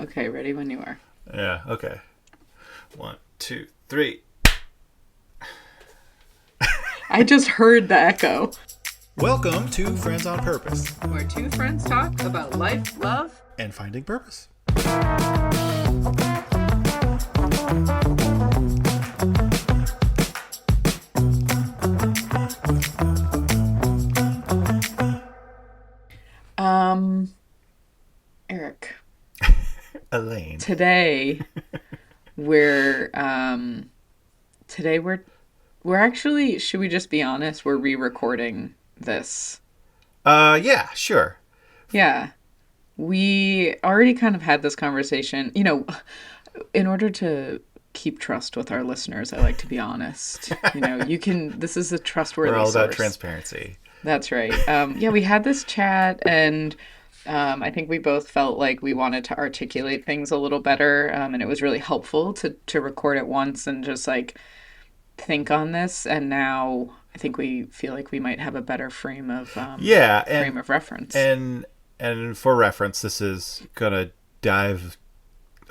Okay, ready when you are. Yeah, okay. 1, 2, 3. I just heard the echo. Welcome to Friends on Purpose. Where two friends talk about life, love, And finding purpose. Eric. Elaine. Today we're actually, should we just be honest? We're re-recording this. Yeah, sure. Yeah. We already kind of had this conversation. In order to keep trust with our listeners, I like to be honest. This is a trustworthy We're all about source. transparency. That's right. Yeah, we had this chat, and I think we both felt like we wanted to articulate things a little better, and it was really helpful to record it once and just like think on this. And now I think we feel like we might have a better frame of frame of reference. And for reference, this is gonna dive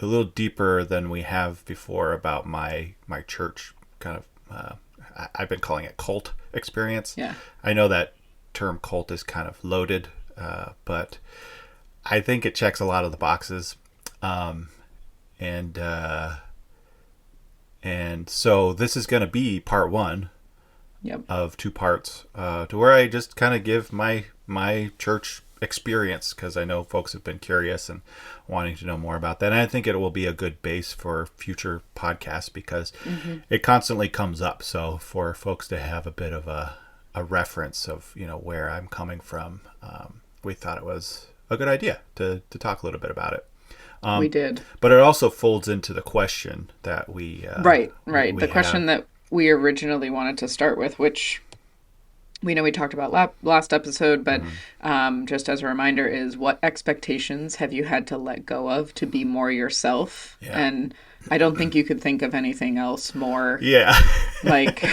a little deeper than we have before about my church kind of. I've been calling it cult experience. Yeah. I know that term cult is kind of loaded, but I think it checks a lot of the boxes. And so this is going to be part one. Yep. Of 2 parts, to where I just kind of give my church experience, because I know folks have been curious and wanting to know more about that. And I think it will be a good base for future podcasts, because it constantly comes up. So for folks to have a bit of a reference of, where I'm coming from, we thought it was a good idea to talk a little bit about it. We did. But it also folds into the question that we... Right. we The question that we originally wanted to start with, which we know we talked about last episode, but just as a reminder, is what expectations have you had to let go of to be more yourself? Yeah. And I don't think you could think of anything else more. Yeah. Like...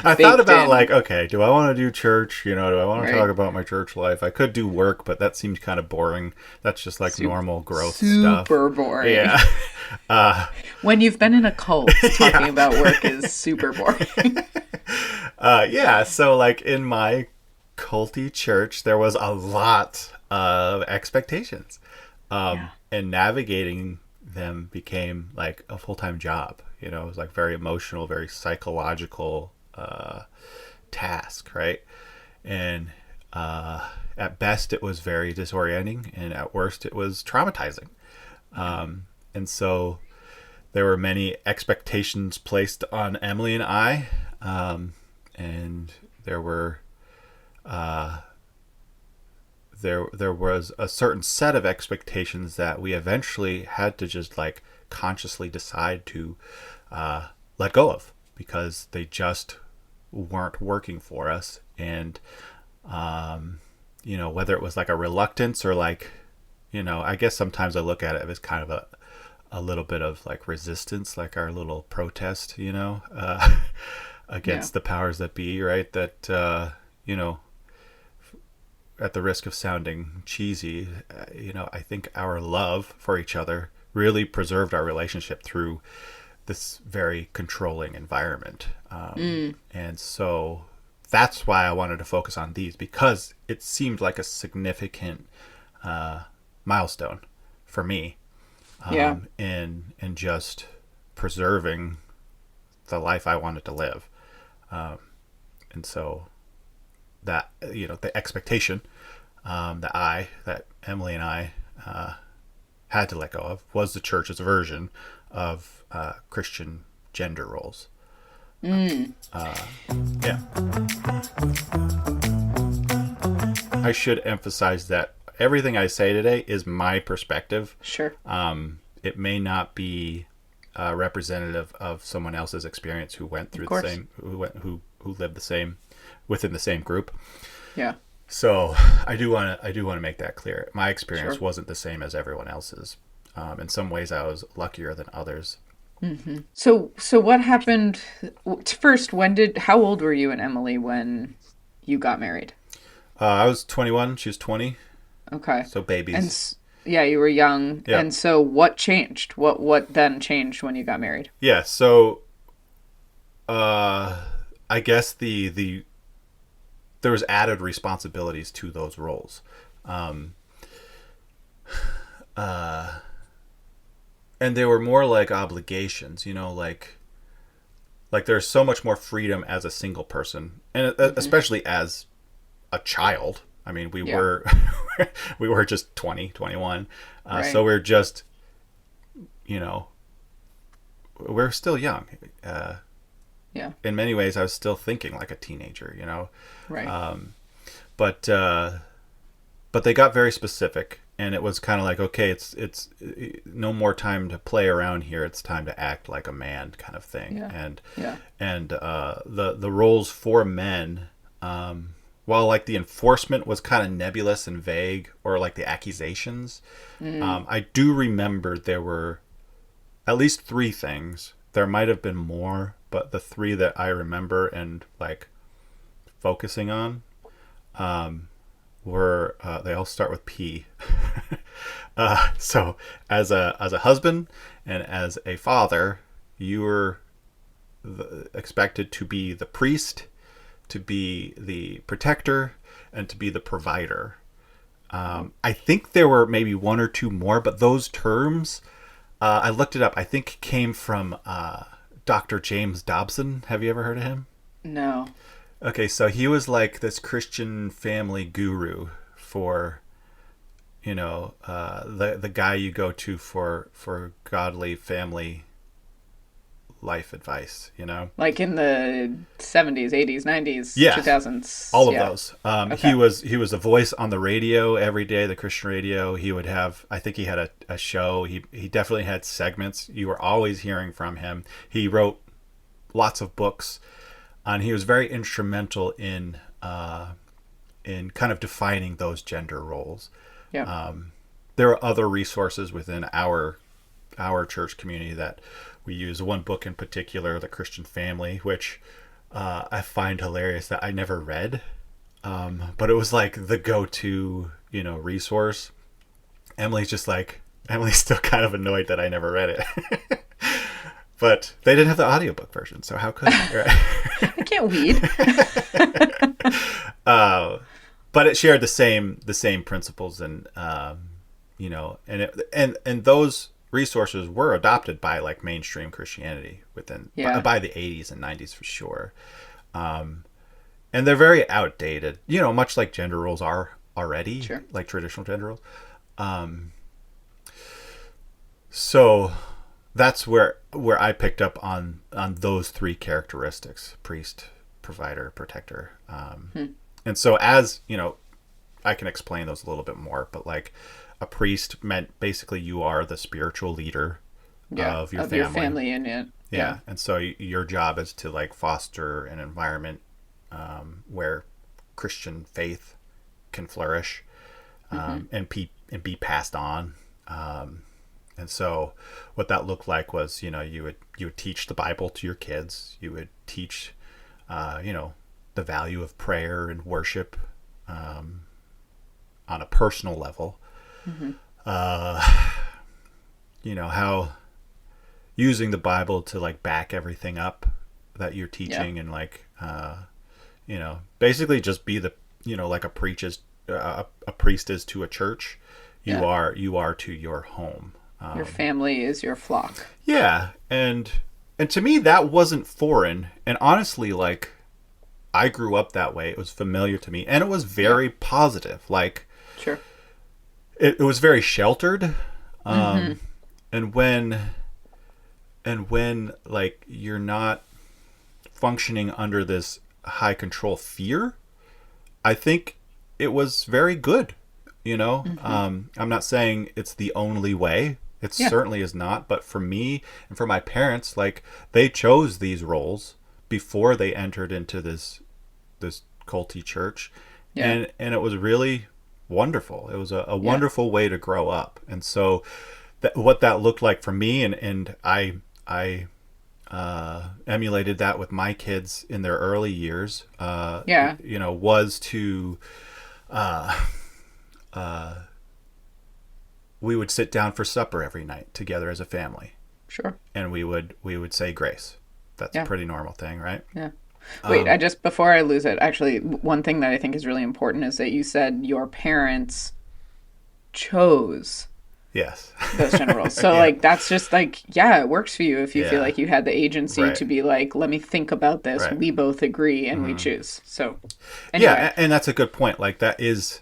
I thought about in. okay, do I want to do church? Do I want to Right. talk about my church life? I could do work, but that seems kind of boring. That's just like normal growth stuff. Super boring. Yeah. When you've been in a cult, talking about work is super boring. Yeah. So like in my culty church, there was a lot of expectations. And navigating them became like a full-time job. It was like very emotional, very psychological task, right? And at best it was very disorienting, and at worst it was traumatizing. And so there were many expectations placed on Emily and I, and there were there was a certain set of expectations that we eventually had to just like consciously decide to let go of, because they just weren't working for us. And whether it was like a reluctance or like, I guess sometimes I look at it as kind of a little bit of like resistance, like our little protest, against the powers that be, right? That at the risk of sounding cheesy, I think our love for each other really preserved our relationship through this very controlling environment. And so that's why I wanted to focus on these, because it seemed like a significant milestone for me in just preserving the life I wanted to live. And so that, the expectation that Emily and I had to let go of was the church's version of Christian gender roles. Yeah. I should emphasize that everything I say today is my perspective. Sure. It may not be representative of someone else's experience who went through the same, who lived the same within the same group. Yeah. So I do want to make that clear. My experience wasn't the same as everyone else's. In some ways, I was luckier than others. Mm-hmm. So what happened first? How old were you and Emily when you got married? I was 21. She was 20. Okay. So babies. Yeah, you were young. Yeah. And so what changed? What then changed when you got married? Yeah. So uh, I guess the there was added responsibilities to those roles. Um, and they were more like obligations, like there's so much more freedom as a single person, and Hmm. especially as a child. I mean, we Yeah. were we were just 20, 21. So Right. we're just, you know, we're still young. Uh, Yeah. in many ways, I was still thinking like a teenager. Right. But but they got very specific, and it was kind of like, okay, it's no more time to play around here. It's time to act like a man, kind of thing. Yeah. And Yeah. the roles for men, while like the enforcement was kind of nebulous and vague, or like the accusations, Mm. I do remember there were at least three things. There might have been more, but the three that I remember and like focusing on were they all start with P. So as a husband and as a father, you were expected to be the priest, to be the protector, and to be the provider. I think there were maybe one or two more, but those terms, I looked it up. I think came from Dr. James Dobson. Have you ever heard of him? No. Okay, so he was like this Christian family guru for the guy you go to for godly family life advice. Like in the 70s, 80s, 90s, Yeah, 2000s. all of Yeah. those. He Okay. was a voice on the radio every day, the Christian radio. He would have, I think he had a show. He definitely had segments. You were always hearing from him. He wrote lots of books, and he was very instrumental in kind of defining those gender roles. Yeah. There are other resources within our church community that we use. One book in particular, The Christian Family, which I find hilarious that I never read, but it was like the go-to resource. Emily's still kind of annoyed that I never read it. But they didn't have the audiobook version, so how could I? Right? I can't weed. But it shared the same principles, and and those resources were adopted by like mainstream Christianity within Yeah. by the 80s and 90s for sure. And they're very outdated, much like gender roles are already, Sure. like traditional gender roles. So that's where I picked up on those three characteristics: priest, provider, protector. Hmm. And so, as I can explain those a little bit more, but like a priest meant basically you are the spiritual leader Yeah. of your Of your family. family in it. Yeah. Yeah, and so your job is to like foster an environment where Christian faith can flourish, Hmm. and be passed on. And so, what that looked like was, you would teach the Bible to your kids. You would teach, the value of prayer and worship on a personal level. Hmm. How using the Bible to like back everything up that you're Yeah. teaching, and like basically just be the like a priest is to a church. You Yeah. are to your home. Your family is your flock. Yeah, and to me that wasn't foreign, and honestly, like I grew up that way. It was familiar to me, and it was Yeah. very positive. Like Sure. it was very sheltered. Hmm. And when like you're not functioning under this high control fear, I think it was very good. Hmm. I'm not saying it's the only way. It Yeah. certainly is not. But for me and for my parents, like they chose these roles before they entered into this culty church, Yeah. and it was really wonderful. It was a Yeah. wonderful way to grow up. And so what that looked like for me, and I emulated that with my kids in their early years. Yeah. Was to we would sit down for supper every night together as a family, Sure. and we would say grace. That's a Yeah. pretty normal thing, right? Yeah. Wait, I Um, just, before I lose it, actually, one thing that I think is really important is that you said your parents chose yes. those general roles. So, Yeah. like, that's just like, yeah, it works for you if you feel Yeah. like you had the agency Right. to be like, let me think about this. Right. We both agree and we choose. So, anyway, Yeah, and that's a good point. Like that is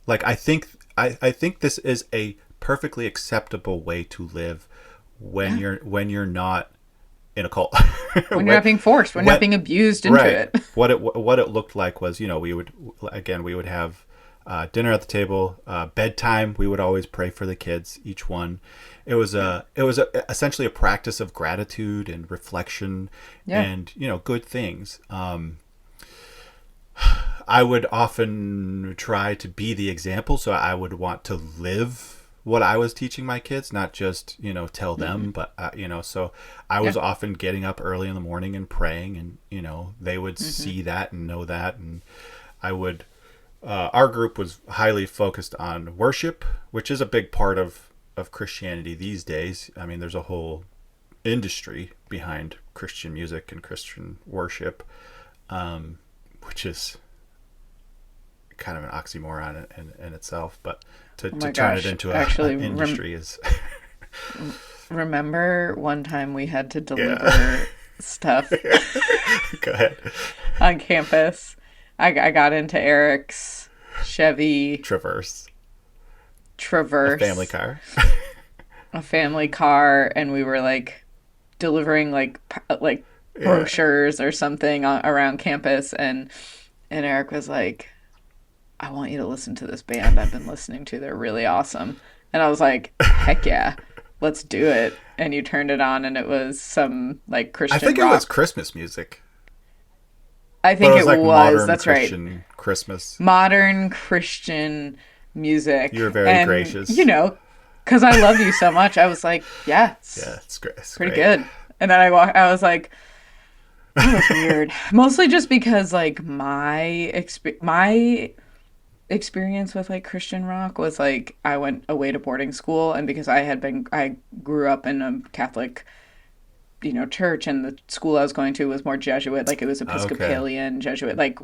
like I think this is a perfectly acceptable way to live yeah. when you're not in a cult. When you're not being forced, when you're not What being abused into right? it. What it looked like was, we would have dinner at the table, bedtime. We would always pray for the kids, each one. Yeah. Essentially a practice of gratitude and reflection, Yeah. and good things. I would often try to be the example, so I would want to live what I was teaching my kids, not just tell Mm-hmm. them, but so I was Yeah. often getting up early in the morning and praying, and they would Mm-hmm. see that and know that, and I would. Our group was highly focused on worship, which is a big part of Christianity these days. I mean, there's a whole industry behind Christian music and Christian worship, which is kind of an oxymoron in itself, but to, Oh to my turn it gosh. into an Actually, industry is remember one time we had to yeah. deliver stuff Go ahead. on campus? I got into Eric's Chevy Traverse a family Traverse, car. a family car, and we were like delivering like Yeah. brochures or something around campus, and Eric was like, I want you to listen to this band I've been listening to. They're really awesome. And I was like, heck yeah, let's do it. And you turned it on, and it was some like I Christian think it was rock. Christmas music, I but it think was it like was. modern That's right. Christian Christmas. Modern Christian You were music. very And, gracious. because I love you so much, I was like, yeah, Yeah, it's it's great. It's pretty great. good. And then I was like, that was weird. Mostly just because like my experience with like Christian rock was like I went away to boarding school, and because I grew up in a Catholic, church, and the school I was going to was more Jesuit, like it was Okay. Episcopalian Jesuit, like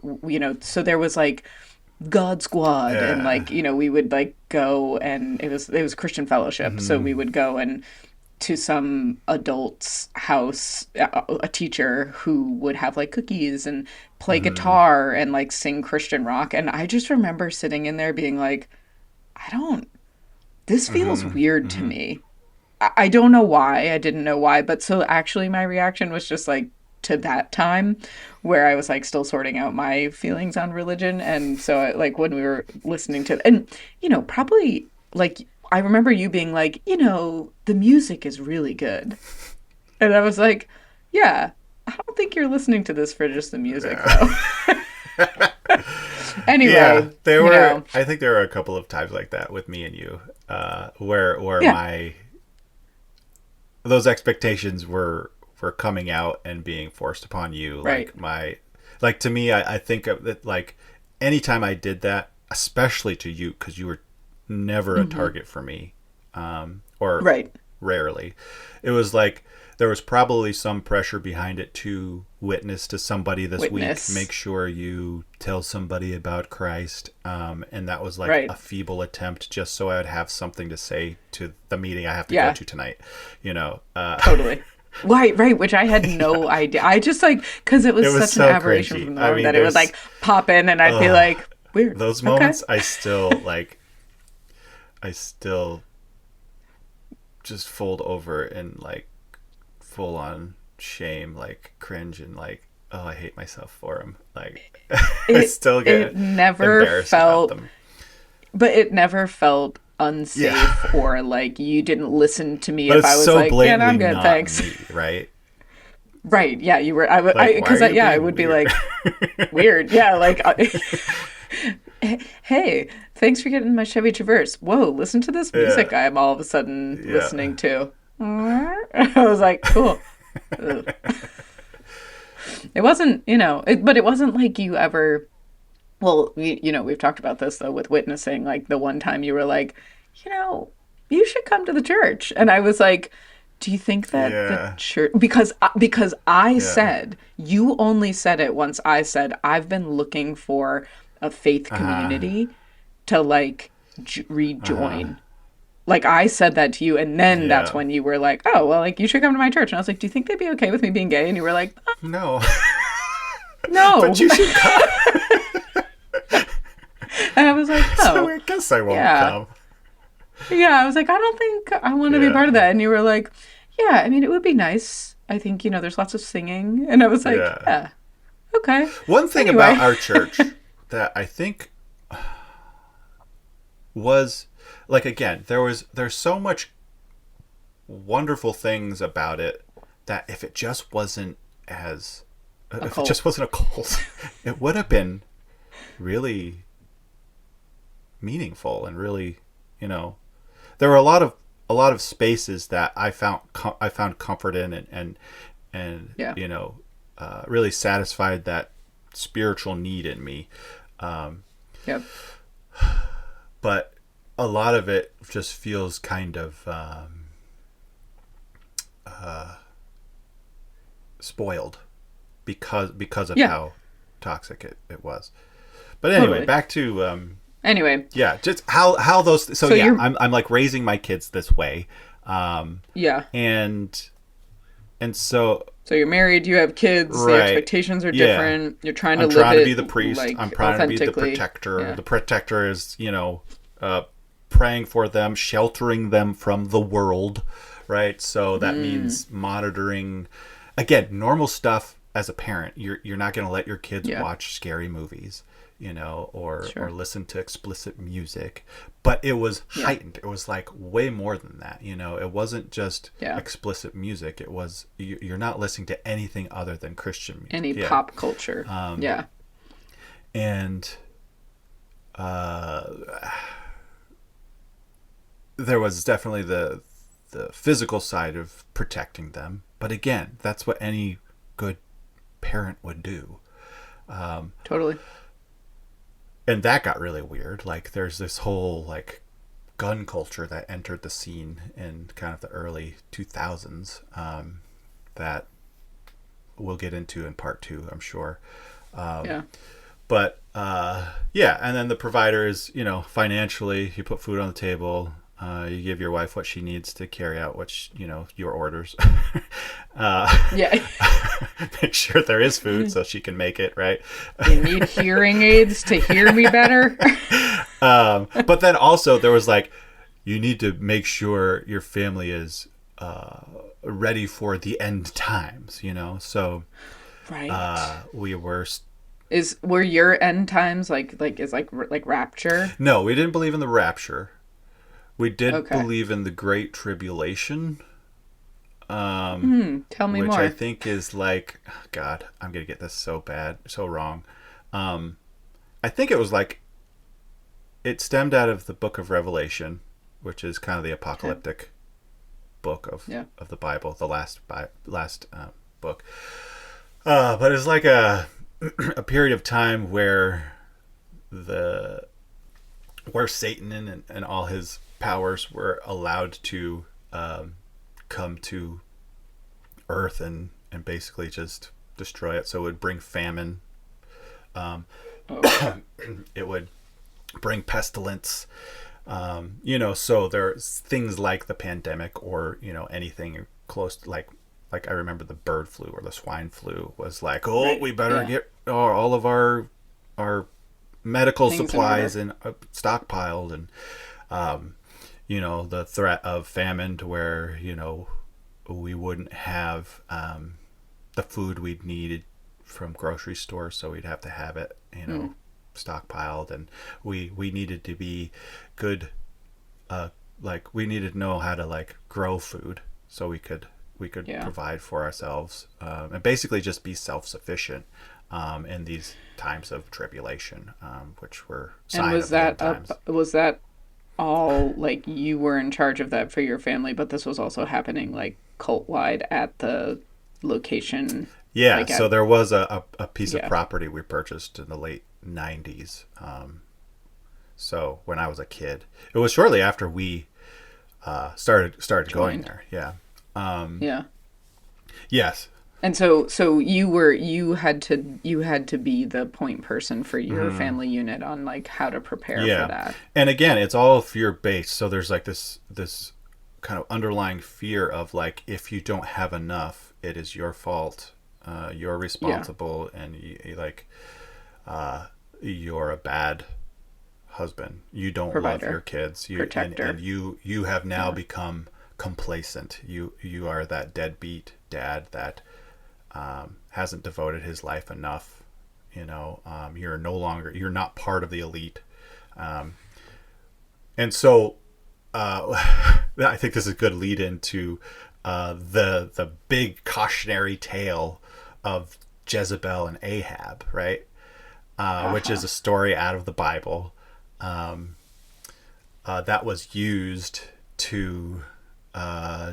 so there was like God Squad, and Yeah. like we would like go, and it was Christian fellowship, so we would go and to some adult's house, a teacher who would have like cookies and play guitar and like sing Christian rock. And I just remember sitting in there being like, I don't, this feels weird to me. I don't know why. I didn't know why. But so actually, my reaction was just like to that time where I was like still sorting out my feelings on religion. And so, like, when we were listening to, and, probably like, I remember you being like, the music is really good. And I was like, yeah, I don't think you're listening to this for just the music, Yeah. though. Yeah, Anyway, there were. I think there were a couple of times like that with me and you, where yeah, my those expectations were coming out and being forced upon you. right. Like to me, I think of it like anytime I did that, especially to you, because you were never a Hmm. target for me, or Right. rarely. It was like there was probably some pressure behind it to witness to somebody this week. Witness. Make sure you tell somebody about Christ. And that was like Right. a feeble attempt just so I would have something to say to the meeting I have to go Yeah. to tonight. Totally. Right, right, which I had no idea. I just like, because it It was was such an so aberration cringy. from the I norm mean, that it would there's like pop in, and I'd be like, weird. those Okay. moments I still just fold over and like full on shame, like cringe, and like, oh, I hate myself for them. Like, I It still it get never embarrassed about felt, them. but it never felt Yeah, unsafe or like you didn't listen to me but if it's I was so like, yeah, no, blatantly I'm good, not thanks. me, right? Right. Yeah, you were. Like, why are Because you yeah, I being would be weird? like, weird. Yeah, like, hey, thanks for getting my Chevy Traverse. Whoa, listen to this Yeah, music I'm all of a sudden yeah. listening to. I was like, cool. Ugh. It wasn't, but it wasn't like you ever Well, we've talked about this though with witnessing. Like the one time you were like, you know, you should come to the church, and I was like, do you think that the Yeah. church because I Yeah. said you only said it once. I said I've been looking for a faith Uh-huh. community to like Uh-huh. rejoin. Like I said that to you, and then that's Yeah. when you were like, "Oh, well, like you should come to my church." And I was like, "Do you think they'd be okay with me being gay?" And you were like, No. "No." But you should come. And I was like, So "Oh, I guess I won't yeah." come. Yeah, I was like, I don't think I want to be part of Yeah. that. And you were like, yeah, I mean, it would be nice. I think, there's lots of singing. And I was like, Yeah. yeah, okay. One thing Anyway. about our church that I think was like, again, there's so much wonderful things about it that if it just wasn't as A if it cult. just wasn't a cult, it would have been really meaningful and really, you know, there were a lot of spaces that I found comfort in and Yeah. really satisfied that spiritual need in me. Um, Yep. but a lot of it just feels kind of spoiled because of Yeah, how toxic it was. But anyway, totally. back to Anyway, yeah, just how those. So so yeah, you're, I'm like raising my kids this way, yeah. and so So you're married, you have kids, the right, expectations are yeah. different. You're trying to I'm live trying to be it the priest. I'm like trying to be the authentically. protector. Yeah. The protector is, uh, praying for them, sheltering them from the world, right? So that Mm, means monitoring, again, normal stuff as a parent. You're not going to let your kids yeah, watch scary movies, or sure. listen to explicit music. But it was Yeah. heightened. It was like way more than that. It wasn't just Yeah. explicit music. It was you're not listening to anything other than Christian music. Any Yeah. pop culture. Yeah. And uh, there was definitely the physical side of protecting them, but again, that's what any good parent would do. Totally. And that got really weird. Like, there's this whole like gun culture that entered the scene in kind of the early 2000s, that we'll get into in part two, I'm sure. Yeah. But yeah, and then the provider is, financially, you put food on the table. You give your wife what she needs to carry out your orders. uh, Yeah. make sure there is food so she can make it, right? You need hearing aids to hear me better. But then also there was like, you need to make sure your family is ready for the end times, So Right. we were. Were your end times like rapture? No, we didn't believe in the rapture. We did Okay. believe in the Great Tribulation, Tell me which I more. think is like, God, I'm gonna get this so bad, so wrong. Um, I think it was like, it stemmed out of the Book of Revelation, which is kind of the Okay. apocalyptic book of Yeah. of the Bible, the last book. But it's like a a period of time the where Satan and all his powers were allowed to come to Earth and basically just destroy it. So it would bring famine. Oh. It would bring pestilence. So there's things like the pandemic, or anything close to, like I remember the bird flu or the swine flu was like, oh, Right. we better Yeah. get all of our medical Things in supplies order. and stockpiled, and the threat of famine, to where we wouldn't have the food we'd needed from grocery stores, so we'd have to have it Mm. stockpiled, and we needed to be good, like we needed to know how to like grow food so we could Yeah. provide for ourselves, and basically just be self-sufficient in these times of tribulation, which were And sign of the end times. was that all like you were in charge of that for your family, but this was also happening like cult wide at the location, Yeah, like so at there was a piece of yeah. property we purchased in the late 90s. So when I was a kid, it was shortly after we started going Joined. there. Yeah. Yeah. Yes. And so you had to be the point person for your family unit on like how to prepare for Yeah. that. And again, it's all fear based. So there's like this kind of underlying fear of like, if you don't have enough, it is your fault. You're Yeah. responsible, and like you're a bad husband. You don't love your Provider, kids. And protector. you have now Yeah. become complacent. You are that deadbeat dad that hasn't devoted his life enough. You're no longer, you're not part of the elite. And so I think this is a good lead into the big cautionary tale of Jezebel and Ahab, right? Which is Uh-huh. a story out of the Bible that was used to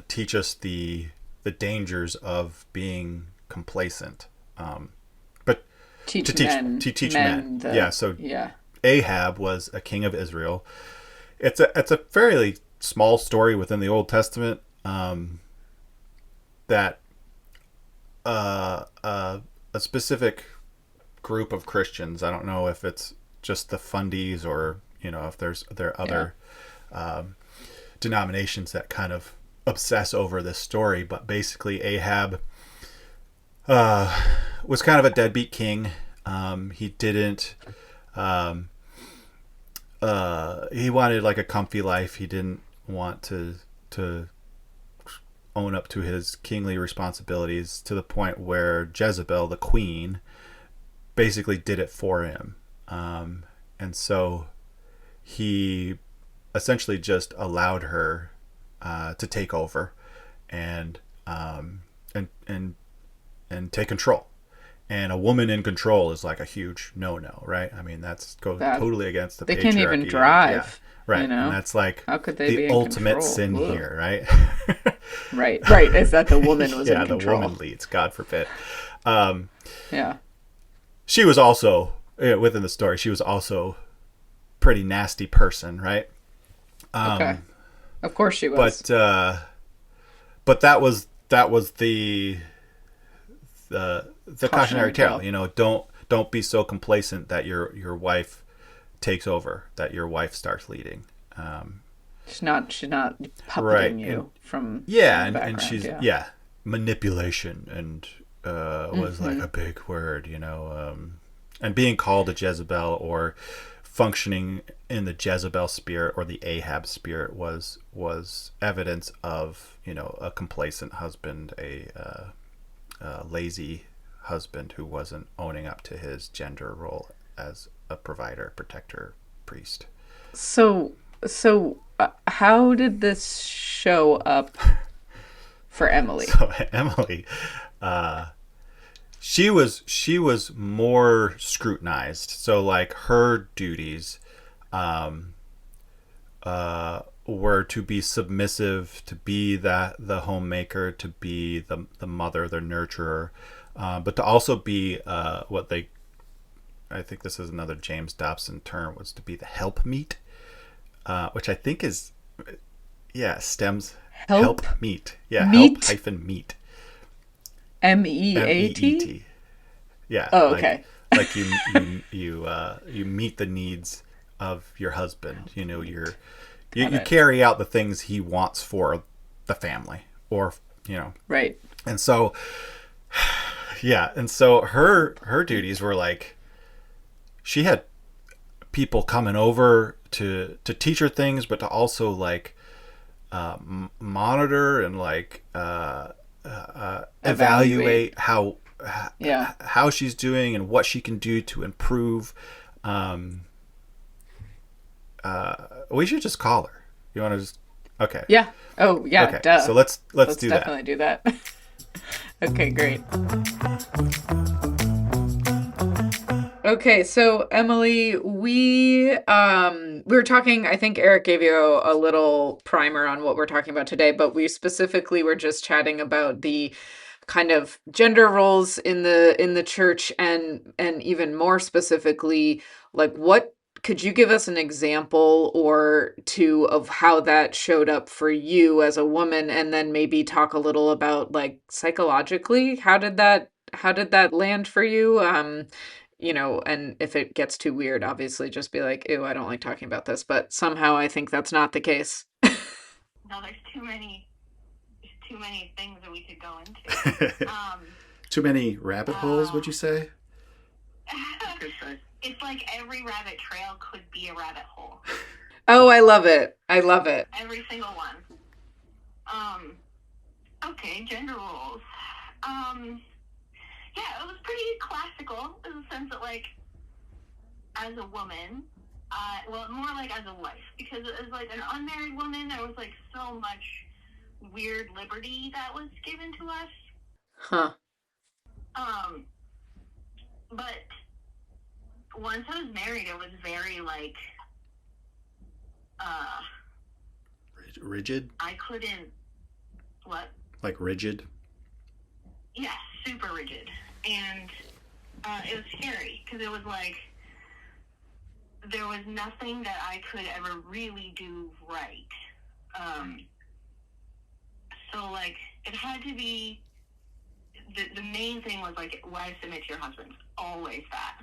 teach us the dangers of being complacent, but Teach to teach men. men Yeah. the So yeah. Ahab was a king of Israel. It's a fairly small story within the Old Testament, that a specific group of Christians. I don't know if it's just the fundies, or if there are Yeah. other denominations that kind of obsess over this story. But basically, Ahab was kind of a deadbeat king. He didn't. He wanted like a comfy life. He didn't want to own up to his kingly responsibilities, to the point where Jezebel, the queen, basically did it for him. And so he essentially just allowed her to take over and and take control. And a woman in control is like a huge no-no, right? I mean, that's goes That totally against the they can't even patriarchy, and yeah, drive, you right. And know? that's like How could they the be in ultimate control? sin Ugh. here, right? Right, right. Is that the woman was in Yeah, the control. woman leads, God forbid. Um, Yeah. she was also, within the story, she was also pretty nasty person, right? Okay. Of course she was. But that was the cautionary Cautionary tale. tale. Don't be so complacent that your wife takes over, that your wife starts leading. She's not Right. puppeting And you from yeah, in the and background, she's, yeah. yeah, manipulation, and was like Mm-hmm. a big word, and being called a Jezebel, or functioning in the Jezebel spirit or the Ahab spirit, was evidence of a complacent husband, a lazy husband who wasn't owning up to his gender role as a provider, protector, priest. So how did this show up for Emily? So Emily, she was more scrutinized. So like her duties were to be submissive, to be the homemaker, to be the mother, the nurturer, but to also be what they, I think this is another James Dobson term, was to be the helpmeet, which I think is, yeah, stems help Help meet, yeah, help meet hyphen meet, MEAT? MEET. Yeah, Oh, like okay. you meet the needs of your husband. Help meet. Got You it. carry out the things he wants for the family, or Right. and so, yeah, and so her duties were like, she had people coming over to teach her things, but to also like monitor and like Evaluate. evaluate how Yeah. she's doing and what she can do to improve. Um, we should just call her. You want to just, okay, Yeah. Oh, yeah, okay. duh. So let's Let's do that. definitely do that. Okay, great. Okay, so Emily, we were talking, I think Eric gave you a little primer on what we're talking about today, but we specifically were just chatting about the kind of gender roles in the church, and even more specifically, like what could you give us an example or two of how that showed up for you as a woman, and then maybe talk a little about like psychologically, how did that land for you? And if it gets too weird, obviously just be like, ew, I don't like talking about this. But somehow I think that's not the case. No, there's too many things that we could go into. Too many rabbit holes, would you say? It's like every rabbit trail could be a rabbit hole. Oh, I love it. I love it. Every single one. Okay, gender roles. Yeah, it was pretty classical in the sense that, like, as a woman, well, more like as a wife, because as like an unmarried woman, there was like so much weird liberty that was given to us. Huh. But once I was married, it was very like, Rigid? I couldn't, what? Like rigid? Yeah, super rigid. And it was scary, because it was like, there was nothing that I could ever really do right. So, like, it had to be, the main thing was, like, wives submit to your husband. Always that.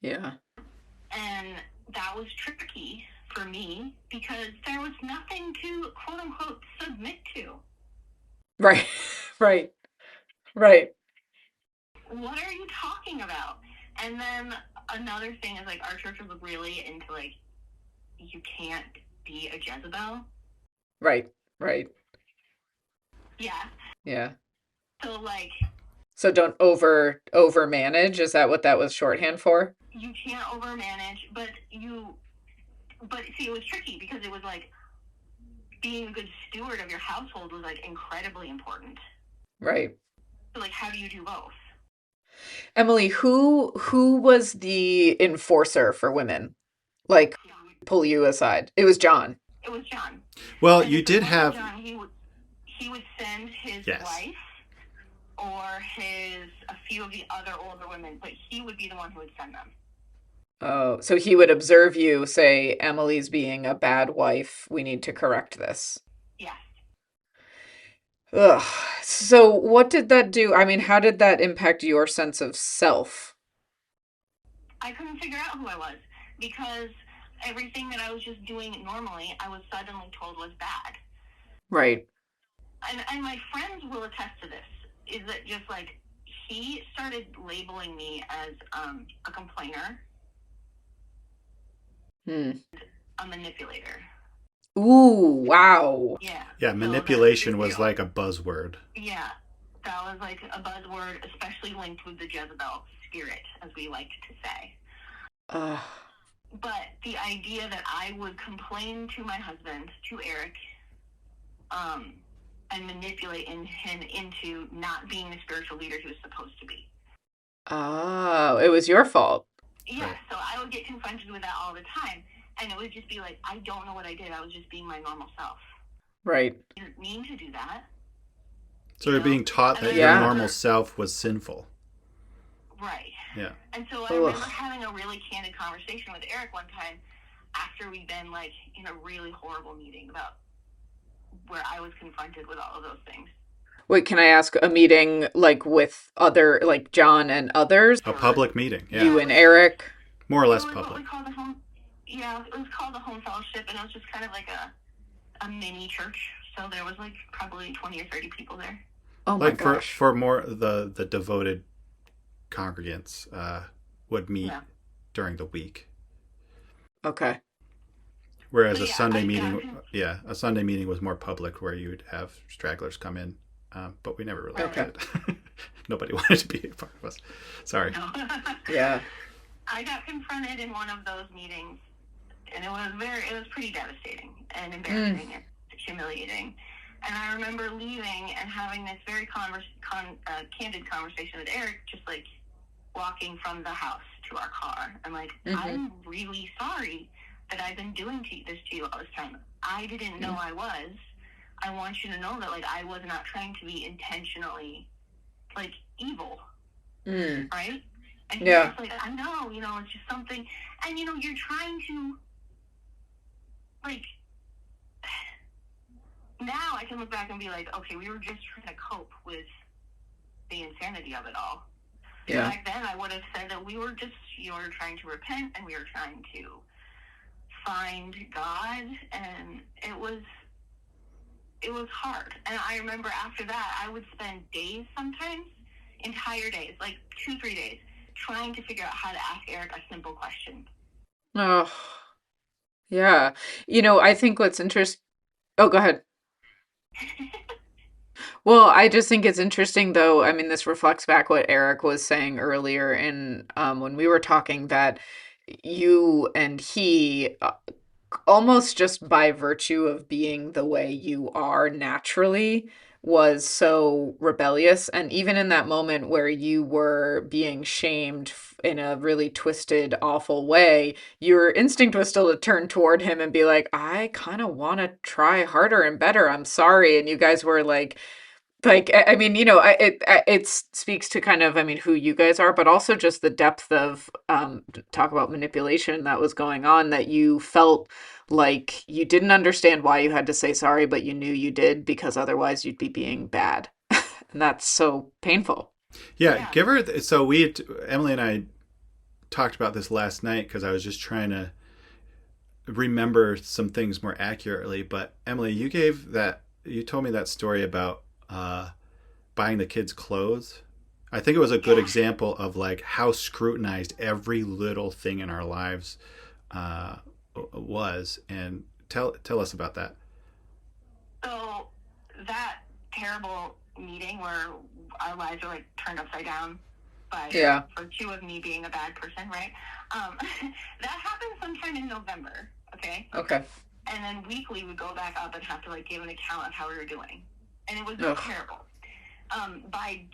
Yeah. And that was tricky for me, because there was nothing to, quote-unquote, submit to. Right. Right. Right. What are you talking about? And then another thing is, like, our church was really into, like, you can't be a Jezebel. Right. Right. Yeah. Yeah. So, like, So don't over manage. Is that what that was shorthand for? you can't overmanage, but see, it was tricky, because it was, like, being a good steward of your household was, like, incredibly important. Right. So, like, how do you do both? Emily, who was the enforcer for women? Like, pull you aside. It was John. It was John. Well, And you if it did wasn't have. John, he would send his Yes. wife or a few of the other older women, but he would be the one who would send them. Oh, so he would observe you, say, Emily's being a bad wife. We need to correct this. Yes. Ugh. So what did that do? I mean, how did that impact your sense of self? I couldn't figure out who I was, because everything that I was just doing normally, I was suddenly told was bad. Right. And my friends will attest to this, is that just, like, he started labeling me as a complainer, a manipulator. Ooh, wow. Yeah. Yeah, So manipulation was like a buzzword. Yeah, that was like a buzzword, especially linked with the Jezebel spirit, as we like to say. Uh, But the idea that I would complain to my husband, to Eric, and manipulate him into not being the spiritual leader he was supposed to be. oh, it was your fault. Yeah, Right. so I would get confronted with that all the time, and it would just be like, I don't know what I did. I was just being my normal self. Right. I didn't mean to do that. So you're being taught that Yeah. your normal self was sinful. Right. Yeah. And so I remember having a really candid conversation with Eric one time after we'd been, like, in a really horrible meeting about where I was confronted with all of those things. Wait, can I ask a meeting like with other, like John and others? A public meeting. Yeah. You and Eric? More or less It was what public. we called the home. Yeah, it was called the home fellowship, and it was just kind of like a mini church. So there was, like, probably 20 or 30 people there. Oh my Like gosh. for more the devoted congregants would meet during the week. Okay. Whereas But a yeah, Sunday I- meeting, a Sunday meeting was more public, where you would have stragglers come in, but we never really Okay. did. Nobody wanted to be a part of us. Sorry. No. Yeah. I got confronted in one of those meetings, and it was pretty devastating and embarrassing and humiliating. And I remember leaving and having this very candid conversation with Eric, just, like, walking from the house to our car. I'm like, I'm really sorry that I've been doing this to you all this time. I didn't know I was. I want you to know that, like, I was not trying to be intentionally like evil, Mm. right? And he's Yeah. just like, I know, it's just something. And, you're trying to, like, now I can look back and be like, okay, we were just trying to cope with the insanity of it all. Yeah. Back then, I would have said that we were just, trying to repent and we were trying to find God, and it was hard. And I remember after that, I would spend days sometimes, entire days, like 2-3 days, trying to figure out how to ask Eric a simple question. Oh, yeah. I think what's interesting. Oh, go ahead. Well, I just think it's interesting, though. I mean, this reflects back what Eric was saying earlier in when we were talking that you and he almost just by virtue of being the way you are naturally was so rebellious. And even in that moment where you were being shamed in a really twisted, awful way, your instinct was still to turn toward him and be like, I kind of want to try harder and better. I'm sorry. And you guys were like, I mean, it speaks to kind of, I mean, who you guys are, but also just the depth of talk about manipulation that was going on, that you felt like you didn't understand why you had to say sorry, but you knew you did because otherwise you'd be being bad. And that's so painful. Yeah, Yeah. give her. Emily and I talked about this last night because I was just trying to remember some things more accurately. But Emily, you told me that story about buying the kids clothes. I think it was a good Yeah. example of like how scrutinized every little thing in our lives uh, was. And tell us about that. So that terrible meeting where our lives are like turned upside down by Yeah. virtue of me being a bad person, right? That happened sometime in November, okay? Okay. And then weekly we go back up and have to like give an account of how we were doing, and it was Ugh. terrible. By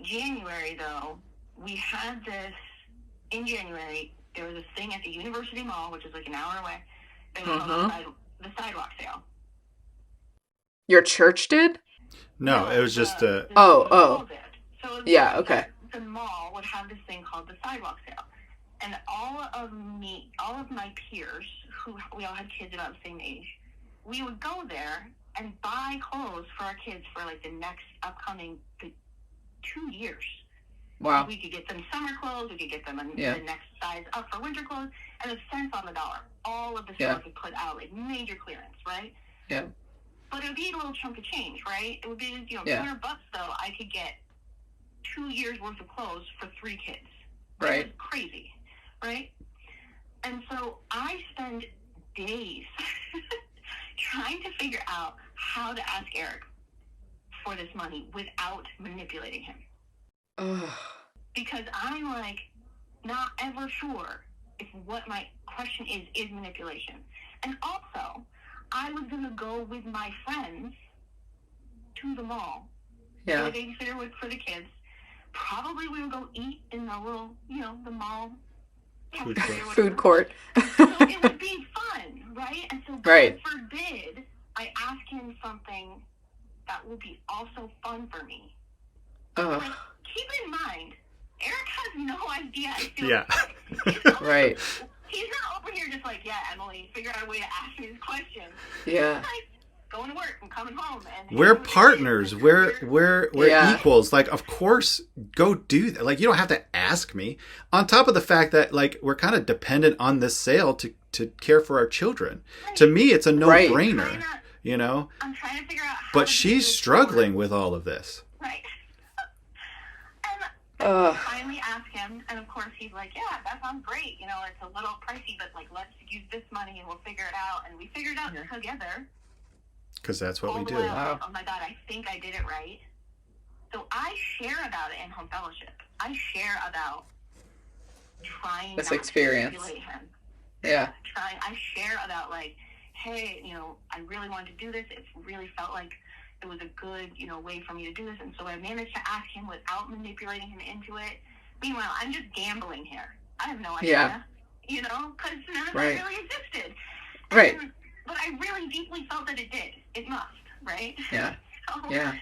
January though, we had this. In January, there was this thing at the University Mall, which is like an hour away. It was called the sidewalk sale. Your church did? No, it was just a. The Oh, mall oh. did. So Yeah, okay. the mall would have this thing called the sidewalk sale, and all of my peers, who we all had kids about the same age, we would go there and buy clothes for our kids for like the next upcoming 2 years. Wow. We could get them summer clothes, we could get them Yeah. the next size up for winter clothes, and it's cents on the dollar. All of the Yeah. stores would put out like major clearance, right? Yeah. But it would be a little chunk of change, right? It would be, Yeah. $200 though. I could get 2 years worth of clothes for 3 kids. Right. It was crazy, right? And so I spend days trying to figure out how to ask Eric for this money without manipulating him. Ugh. Because I'm like not ever sure if what my question is manipulation. And also, I was going to go with my friends to the mall. Yeah. The babysitter would for the kids. Probably we would go eat in the little, the mall Food court. Food court. So it would be fun, right? And so God Right. forbid I ask him something that will be also fun for me. Ugh. Like, keep in mind, Eric has no idea I feel Yeah. sick. Right. He's not over here just like, yeah, Emily, figure out a way to ask me this question. Yeah. He's like, going to work and coming home. And We're partners. We're Yeah. equals. Like, of course, go do that. Like, you don't have to ask me. On top of the fact that, like, we're kind of dependent on this sale to care for our children. Right. To me, it's a no-brainer. Right. I'm trying to figure out how But to she's struggling with all of this. Right. And I finally asked him, and of course he's like, yeah, that sounds great. It's a little pricey, but like, let's use this money and we'll figure it out. And we figured it out together. Because that's what we do. Wow. Oh my God, I think I did it right. So I share about it in home fellowship. I share about trying This not experience. to manipulate him. Yeah. I share about like, hey, I really wanted to do this. It really felt like it was a good, way for me to do this. And so I managed to ask him without manipulating him into it. Meanwhile, I'm just gambling here. I have no idea, because none of that really existed. Right. But I really deeply felt that it did. It must, right? Yeah. So, Yeah.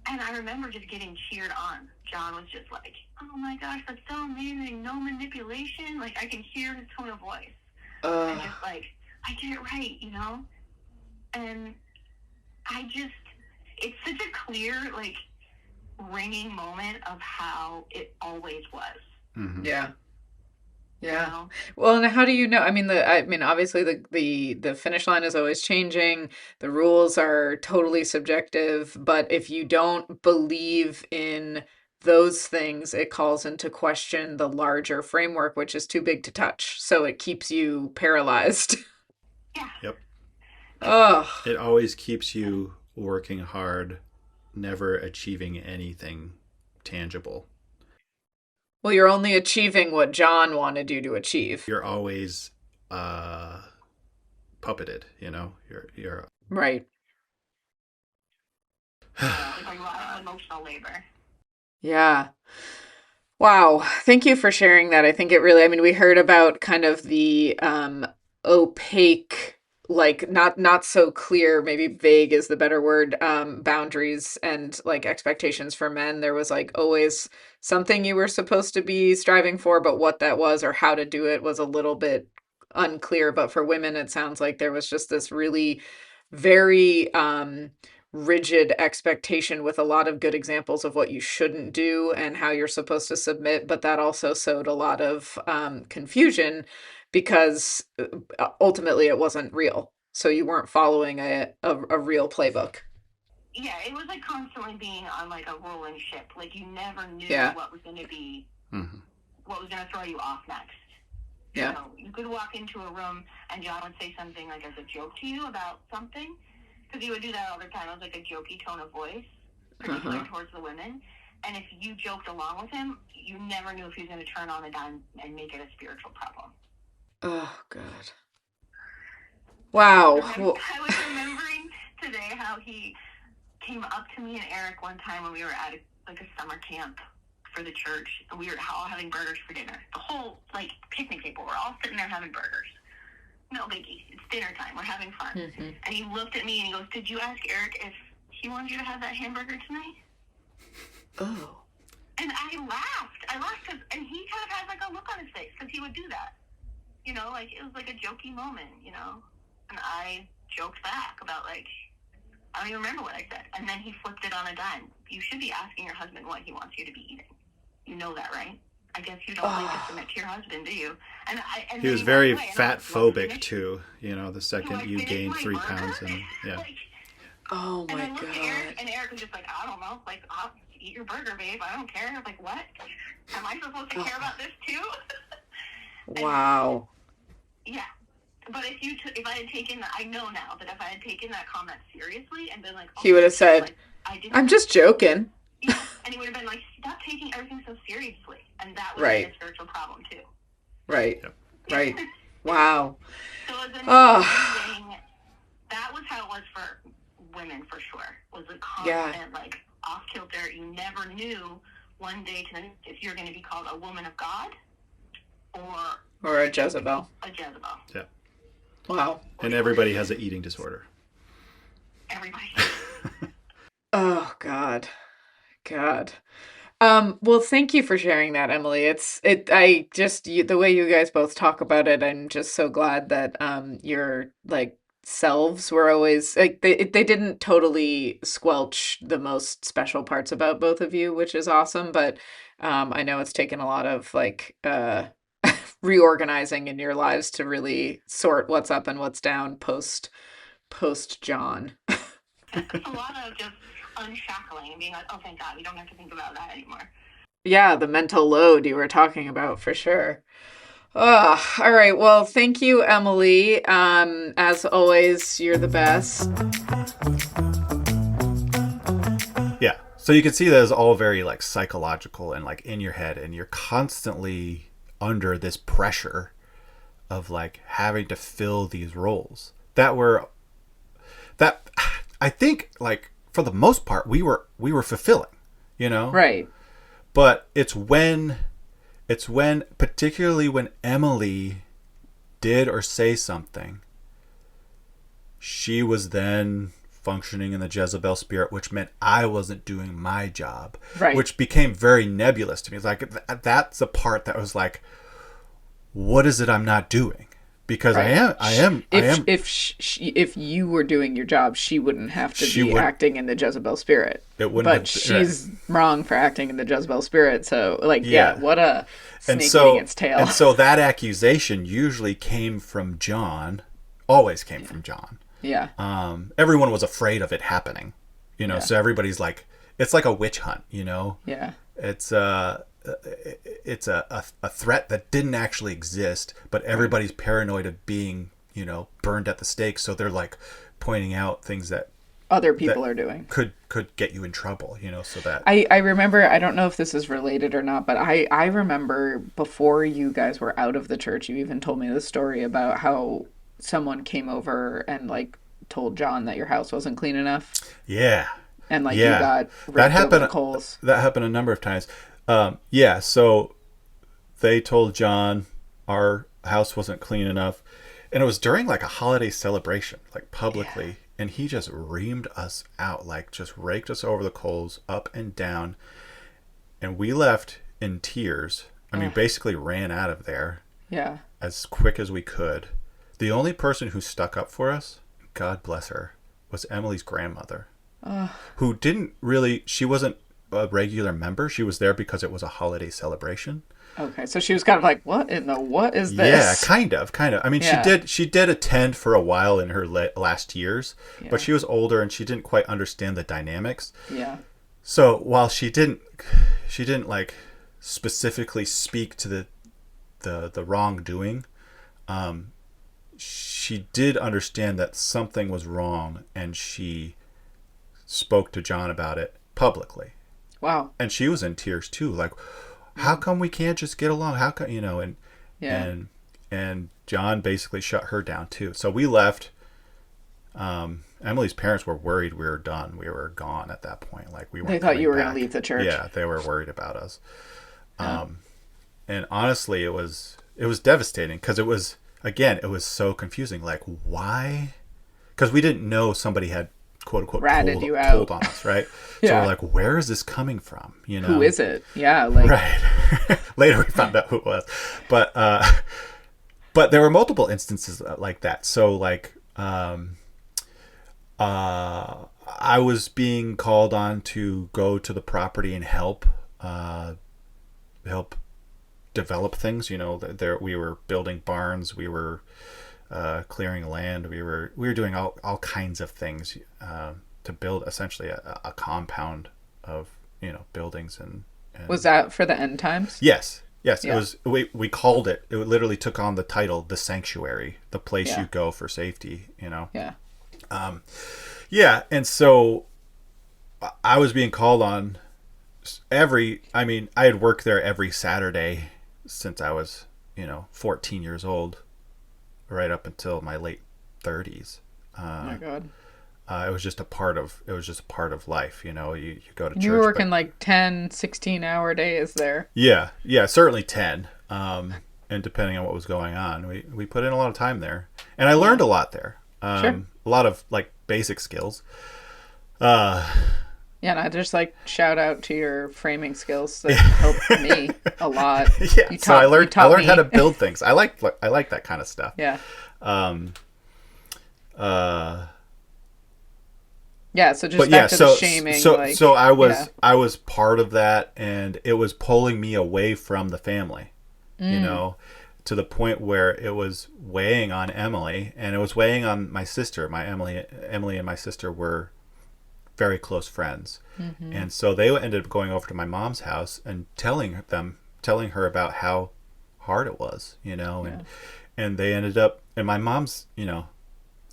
And I remember just getting cheered on. John was just like, oh my gosh, that's so amazing. No manipulation. Like, I can hear his tone of voice. And just like, I did it right, you know? And it's such a clear, like, ringing moment of how it always was. Mm-hmm. Yeah. Yeah. You know? Well, and how do you know? I mean, obviously the finish line is always changing. The rules are totally subjective, but if you don't believe in those things, it calls into question the larger framework, which is too big to touch. So it keeps you paralyzed. Yeah. Yep. Oh. It always keeps you working hard, never achieving anything tangible. Well, you're only achieving what John wanted you to achieve. You're always puppeted, you know? You're right. It's like a lot of emotional labor. Yeah. Wow. Thank you for sharing that. I think it really, I mean, we heard about kind of the opaque, like not so clear, maybe vague is the better word, boundaries and like expectations for men. There was like always something you were supposed to be striving for, but what that was or how to do it was a little bit unclear. But for women, it sounds like there was just this really very rigid expectation with a lot of good examples of what you shouldn't do and how you're supposed to submit, but that also sowed a lot of confusion because ultimately it wasn't real. So you weren't following a real playbook. Yeah, it was like constantly being on like a rolling ship. Like you never knew what was going to be, what was going to throw you off next. Yeah. You know, you could walk into a room and John would say something like as a joke to you about something. Because he would do that all the time. It was like a jokey tone of voice, particularly towards the women. And if you joked along with him, you never knew if he was going to turn on a dime and make it a spiritual problem. Oh, God. Wow. I was remembering today how he came up to me and Eric one time when we were at a summer camp for the church. And we were all having burgers for dinner. The whole, like, picnic table. We're all sitting there having burgers. No biggie. It's dinner time. We're having fun. Mm-hmm. And he looked at me and he goes, did you ask Eric if he wanted you to have that hamburger tonight? Oh. And I laughed. And he kind of had like a look on his face because he would do that. You know, like it was like a jokey moment, you know? And I joked back about like, I don't even remember what I said. And then he flipped it on a dime. You should be asking your husband what he wants you to be eating. You know that, right? I guess you don't like to submit to your husband, do you? And he was very fat phobic too. You know, the second you gained 3 pounds, and yeah. Like, oh my God! God! And Eric was just like, I don't know, like I'll eat your burger, babe. I don't care. I'm like, what? Am I supposed to care about this too? Wow. Yeah, but if I had taken that, I know now that if I had taken that comment seriously and been like, he would have said, like, I'm just joking. Yeah, and he would have been like, stop taking everything so seriously. And that would be a spiritual problem, too. Right. Yep. Right. Wow. So as a thing, that was how it was for women, for sure. Was a constant, like, off-kilter. You never knew one day if you're going to be called a woman of God or a Jezebel. A Jezebel. Yeah. Wow. And everybody has an eating disorder. Everybody. Oh, God. Well, thank you for sharing that, Emily. The way you guys both talk about it, I'm just so glad that your like selves were always like they didn't totally squelch the most special parts about both of you, which is awesome. But I know it's taken a lot of like reorganizing in your lives to really sort what's up and what's down post John. A lot of just unshackling and being like, oh, thank God, we don't have to think about that anymore. Yeah, the mental load you were talking about for sure. All right. Well, thank you, Emily. As always, you're the best. Yeah. So you can see that it's all very like psychological and like in your head, and you're constantly under this pressure of like having to fill these roles that I think like for the most part we were fulfilling, you know? Right. But it's when particularly when Emily did or say something, she was then functioning in the Jezebel spirit, which meant I wasn't doing my job, Right. which became very nebulous to me. Like that's the part that was like, what is it I'm not doing? Because Right. I am. If you were doing your job, she wouldn't have to She be would. acting in the Jezebel spirit. It wouldn't But have been, right. she's wrong for acting in the Jezebel spirit. So, like, yeah, Yeah. what a And snake eating so, its tail. and so that accusation usually came from John, always came from John. Yeah. Everyone was afraid of it happening, Yeah. so everybody's like, it's like a witch hunt, Yeah. it's a threat that didn't actually exist, but everybody's paranoid of being, burned at the stake. So they're like pointing out things that Other people are doing. could get you in trouble, so that. I remember, I don't know if this is related or not, but I remember before you guys were out of the church, you even told me the story about how someone came over and like told John that your house wasn't clean enough. Yeah. And like Yeah. you got That raked over happened. the coals. That happened a number of times. Yeah. So they told John our house wasn't clean enough, and it was during like a holiday celebration, like publicly, Yeah. and he just reamed us out, like just raked us over the coals, up and down, and we left in tears. I mean, basically ran out of there Yeah. as quick as we could. The only person who stuck up for us, God bless her, was Emily's grandmother. Who didn't really, she wasn't a regular member. She was there because it was a holiday celebration. Okay. So she was kind of like, what is Yeah, this? kind of. I mean, Yeah. she did attend for a while in her last years, Yeah. but she was older and she didn't quite understand the dynamics. Yeah. So while she didn't like specifically speak to the wrongdoing, she did understand that something was wrong, and she spoke to John about it publicly. Wow. And she was in tears too, like, how come we can't just get along? How come, and Yeah. and John basically shut her down too. So we left. Emily's parents were worried we were done. We were gone at that point. Like we weren't. They thought you were going going to leave the church. Yeah, they were worried about us. Yeah. And honestly, it was devastating because it was so confusing. Like, why? Because we didn't know somebody had quote unquote Ratted you out. pulled on us, right? So Yeah. we're like, where is this coming from? Who is it? Yeah. Like, Right. Later we found out who it was, but there were multiple instances like that. So like, I was being called on to go to the property and help develop things. There we were building barns, we were clearing land, we were doing all kinds of things to build essentially a compound of buildings and was that for the end times? Yes. Yeah. It was. We called it. It literally took on the title, the sanctuary, the place Yeah. you go for safety. Yeah. Yeah, and so I was being called on I mean, I had worked there every Saturday since I was 14 years old, right up until my late 30s. Oh my God. It was just a part of life. You go to church. You were working like 10, 16-hour days there. Yeah, certainly 10. And depending on what was going on, we put in a lot of time there, and I learned a lot there. Sure. A lot of like basic skills. Yeah, and I just like shout out to your framing skills that helped me a lot. Yeah, so I learned how to build things. I like that kind of stuff. Yeah. Yeah, so just back to the shaming. So I was part of that, and it was pulling me away from the family, to the point where it was weighing on Emily, and it was weighing on my sister. Emily and my sister were very close friends, and so they ended up going over to my mom's house and telling her about how hard it was, and they ended up, and my mom's,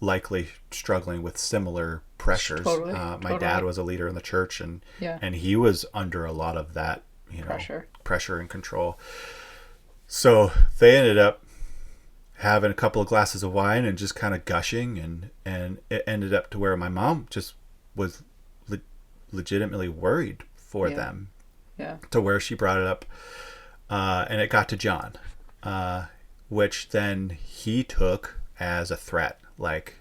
likely struggling with similar pressures. Totally, my dad was a leader in the church, and Yeah. and he was under a lot of that, pressure and control. So they ended up having a couple of glasses of wine and just kind of gushing, and it ended up to where my mom just was legitimately worried for them, to where she brought it up, and it got to John, which then he took as a threat, like,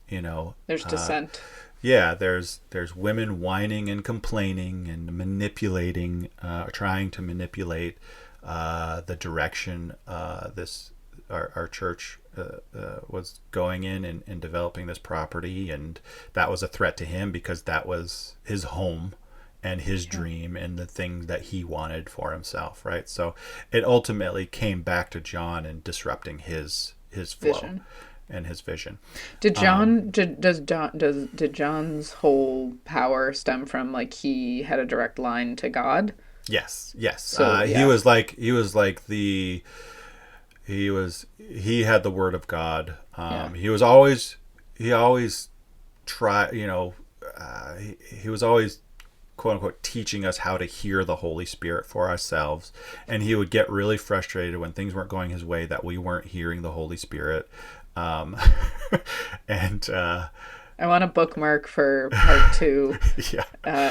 there's dissent. yeah, there's women whining and complaining and manipulating, trying to manipulate the direction this our church was going in and developing this property, and that was a threat to him because that was his home and his dream and the thing that he wanted for himself, right? So it ultimately came back to John and disrupting his flow Vision. and his vision. Did John's whole power stem from like he had a direct line to God? Yes, yes. So He yeah, was like he had the word of God. yeah, He always try he was always quote unquote teaching us how to hear the Holy Spirit for ourselves, and he would get really frustrated when things weren't going his way, that we weren't hearing the Holy Spirit. Um, and I want a bookmark for part 2. yeah.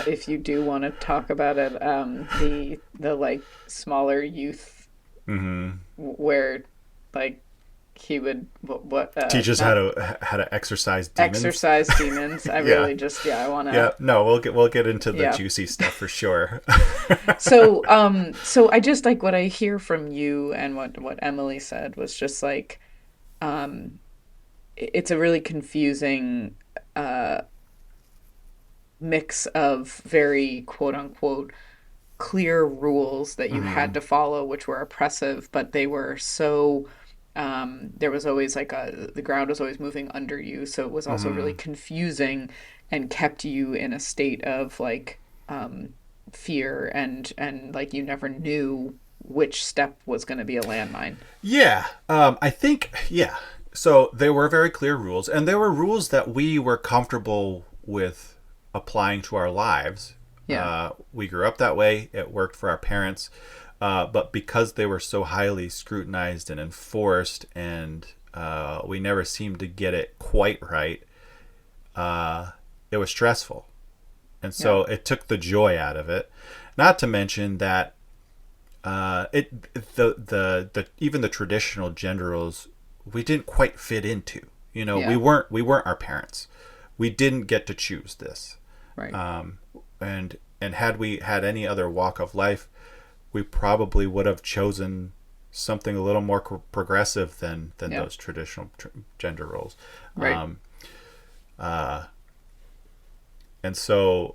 If you do want to talk about it, the like smaller youth Mm-hmm. where like he would what Teach us not how to exercise demons. exorcise demons. I Yeah. really just I want Yeah, to no, we'll get into the yeah. juicy stuff for sure. So I just like what I hear from you and what Emily said was just like it's a really confusing mix of very quote unquote clear rules that you had Hmm. to follow, which were oppressive, but they were so there was always like the ground was always moving under you, so it was also really Hmm. confusing and kept you in a state of like fear and like you never knew which step was going to be a landmine. Yeah, I think yeah. So there were very clear rules, and there were rules that we were comfortable with applying to our lives. Yeah. We grew up that way. It worked for our parents, but because they were so highly scrutinized and enforced, and we never seemed to get it quite right, it was stressful, and Yeah. so it took the joy out of it. Not to mention that it the even the traditional gender roles we didn't quite fit into. We Yeah. weren't our parents. We didn't get to choose this. Right. And had we had any other walk of life, we probably would have chosen something a little more progressive than Yeah. those traditional gender roles. Right. Um, and so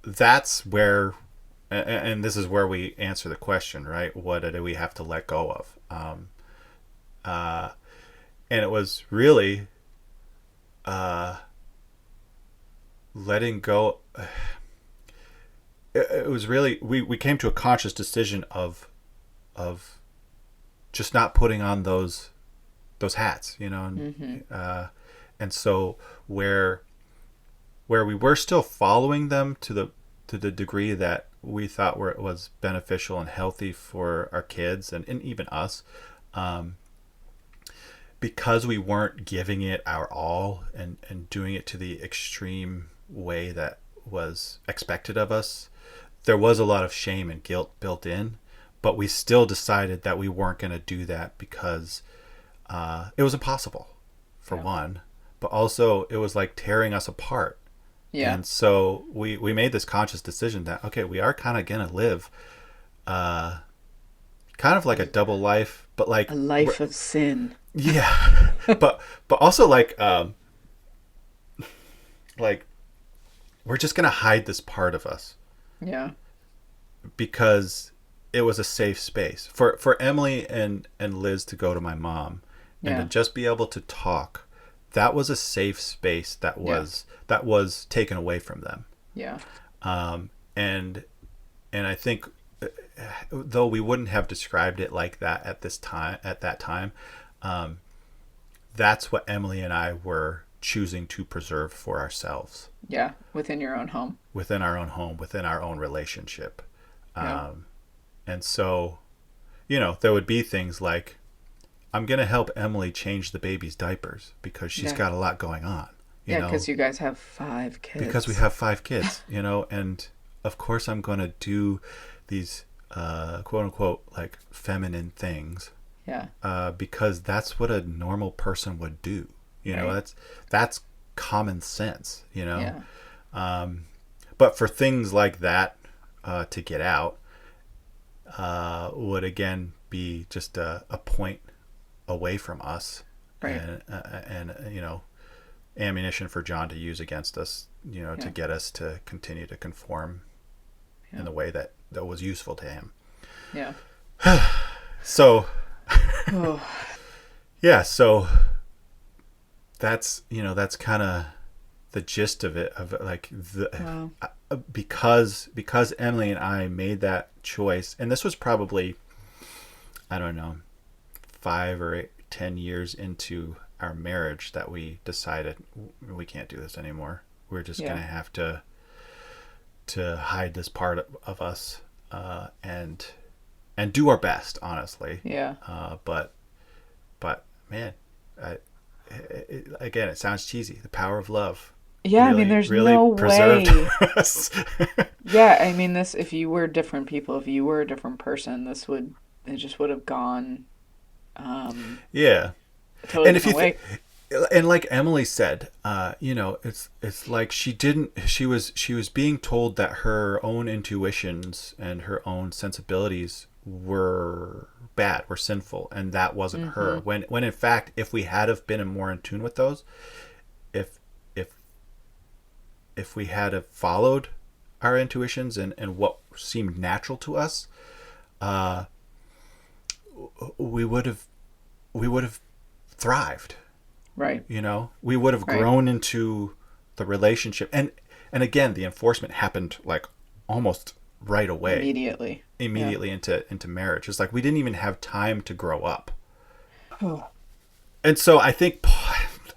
that's where, and this is where we answer the question, right? What do we have to let go of? And it was really letting go. It was really we came to a conscious decision of just not putting on those hats, Mm-hmm. and so where we were still following them to the degree that we thought it was beneficial and healthy for our kids and even us, because we weren't giving it our all and doing it to the extreme way that was expected of us. There was a lot of shame and guilt built in, but we still decided that we weren't going to do that because it was impossible, for Yeah. one, but also it was like tearing us apart. Yeah. And so we made this conscious decision that, okay, we are kind of going to live kind of like a double life, but like, A life of sin. yeah, but also like we're just going to hide this part of us Yeah. because it was a safe space for Emily and Liz to go to my mom and to Yeah. just be able to talk. That was a safe space Yeah. that was taken away from them. Yeah. Um, and and I think though we wouldn't have described it like that at that time, um, that's what Emily and I were choosing to preserve for ourselves Yeah. Within your own home. within our own home, within our own relationship. Yeah. Um, and so, there would be things like, I'm going to help Emily change the baby's diapers because she's Yeah. got a lot going on, Yeah, because you guys have 5 because we kids. have 5 kids, and of course I'm going to do these quote unquote like feminine things Yeah. because that's what a normal person would do. Right. That's common sense, you know. Yeah. But for things like that to get out would again be just a point away from us, Right. and you know, ammunition for John to use against us, you know, to Yeah. get us to continue to conform Yeah. in the way that was useful to him. Yeah. So Oh. yeah, so that's, you know, that's kind of the gist of it, of like the Wow. because Emily and I made that choice, and this was probably, I don't know, 5 or 10 years into our marriage, that we decided we can't do this anymore. We're just Yeah. gonna have to hide this part of us, and do our best, honestly. Yeah. But man, again, it sounds cheesy. The power of love Yeah, I mean, really there's really no preserved way. us. Yeah, I mean, this, if you were different people, if you were a different person, it just would have gone Yeah. a totally And if you different way. and like Emily said, you know, it's like she was being told that her own intuitions and her own sensibilities were bad, were sinful, and that wasn't her. When in fact, if we had have been more in tune with those, if if if we had have followed our intuitions and what seemed natural to us, we would have thrived. Right. You know, we would have Right. grown into the relationship, and again, the enforcement happened like almost right away, Immediately. Yeah. into marriage. It's like we didn't even have time to grow up. Oh. And so I think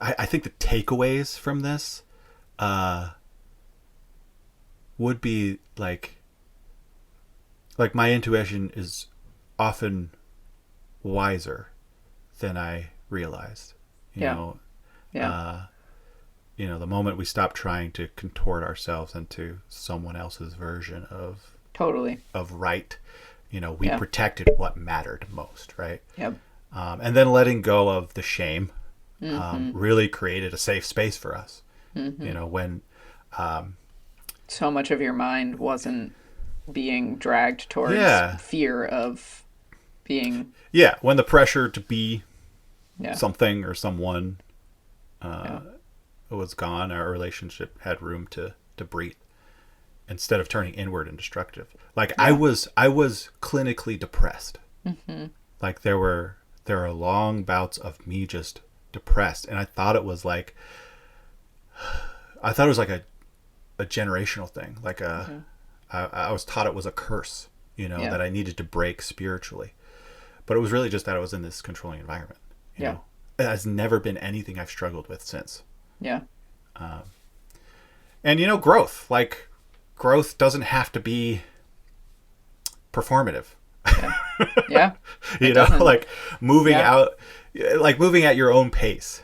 I think the takeaways from this would be like my intuition is often wiser than I realized. You Yeah. know, Yeah. you know, the moment we stop trying to contort ourselves into someone else's version Totally. of right, you know, we Yeah. protected what mattered most, right? Yep. And then letting go of the shame really created a safe space for us. You know, when So much of your mind wasn't being dragged towards yeah, fear of being, yeah, when the pressure to be yeah. something or someone Yeah. was gone, our relationship had room to breathe instead of turning inward and destructive. Like Yeah. I was clinically depressed. Like there were long bouts of me just depressed, and I thought it was like a generational thing. Like I was taught it was a curse, you know, Yeah. that I needed to break spiritually. But it was really just that I was in this controlling environment. You Yeah. know, it has never been anything I've struggled with since. Yeah. And you know, growth doesn't have to be performative. Yeah. Yeah. You It know, doesn't. like moving Yeah. out, like moving at your own pace,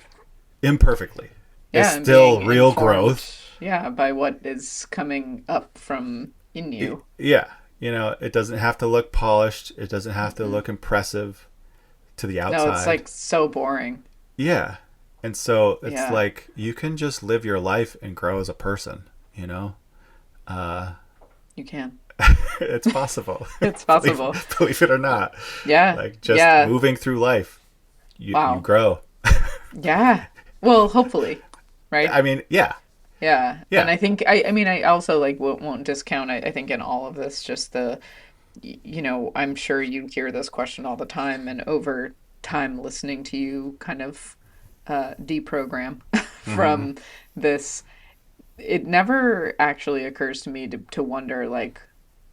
imperfectly, Yeah. is And still being real informed, growth. yeah, by what is coming up from in you. Yeah, you know, it doesn't have to look polished. It doesn't have to look impressive to the outside. No, it's like so boring. Yeah. And so it's Yeah. like you can just live your life and grow as a person, you know? You can. It's possible. It's possible. Believe it or not. Yeah. Like just Yeah. moving through life, you Wow. grow. Yeah. Well, hopefully. Right? I mean, yeah. Yeah. Yeah. And I think, I mean, I also like won't discount, I think in all of this, just you know, I'm sure you hear this question all the time, and over time listening to you kind of deprogram from this, it never actually occurs to me to wonder, like,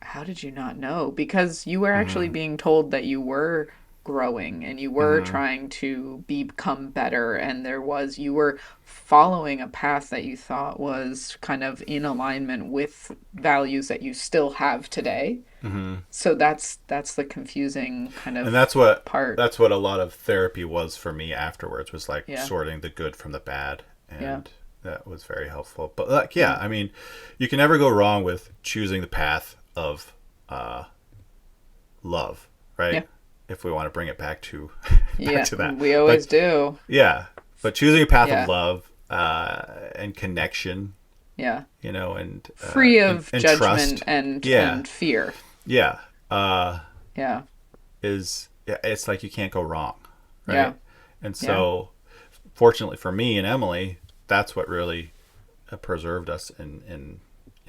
how did you not know? Because you were actually being told that you were growing and you were trying to become better, and you were following a path that you thought was kind of in alignment with values that you still have today. So that's the confusing kind of And that's what part. a lot of therapy was for me afterwards, was like Yeah. sorting the good from the bad, and Yeah. that was very helpful. But like, yeah, I mean, you can never go wrong with choosing the path of love, right? Yeah. If we want to bring it back to Yeah, to that. we always But, do. yeah, but choosing a path Yeah. of love and connection, Yeah. you know, and Free of and judgment trust. Yeah, and fear. yeah. Yeah. It's like you can't go wrong, Yeah. right? And Yeah. so, fortunately for me and Emily, that's what really preserved us in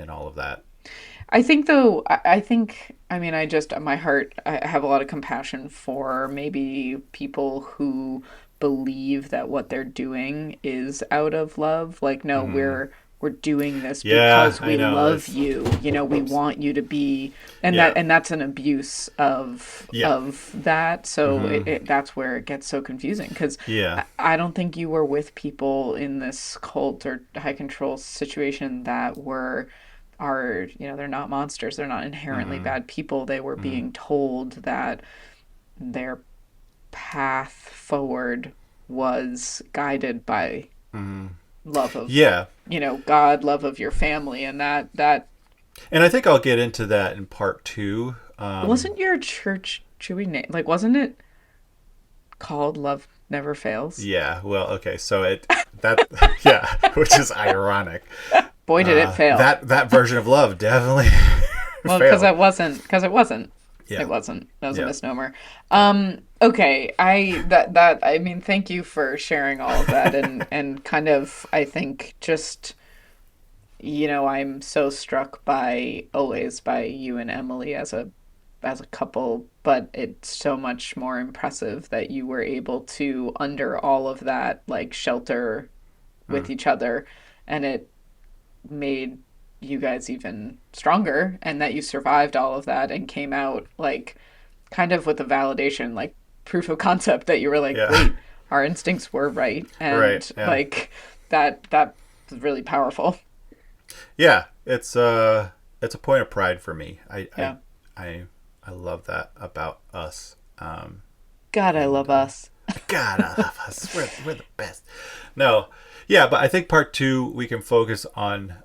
all of that. I think though, I think, I mean, I just, my heart, I have a lot of compassion for maybe people who believe that what they're doing is out of love. Like, no, we're doing this Yeah, because I we know. love It's you. You know, we whoops. want you to be, Yeah, and that's an abuse yeah, of that. So that's where it gets so confusing because yeah, I don't think you were with people in this cult or high control situation that were are, you know, they're not monsters, they're not inherently bad people. They were being told that their path forward was guided by love of, yeah. you know, God, love of your family, and that And I think I'll get into that in part two. wasn't your church Chewy name, like wasn't it called Love Never Fails? Yeah, well, okay, so that yeah, which is ironic. Boy, did it fail. That version of love definitely Well, because failed. it wasn't. Because it wasn't. Yeah, It wasn't. That was a yeah, misnomer. Okay. I mean, thank you for sharing all of that and kind of I think just you know I'm so struck by always by you and Emily as a couple, but it's so much more impressive that you were able to under all of that like shelter with each other, and it made you guys even stronger and that you survived all of that and came out like kind of with a validation like proof of concept that you were like yeah. wait, our instincts were right, Right. and Yeah. like that was really powerful. Yeah. It's a point of pride for me. Yeah. I I love that about us. God, I And love us. God, I love us. We're the best. No, yeah, but I think part two we can focus on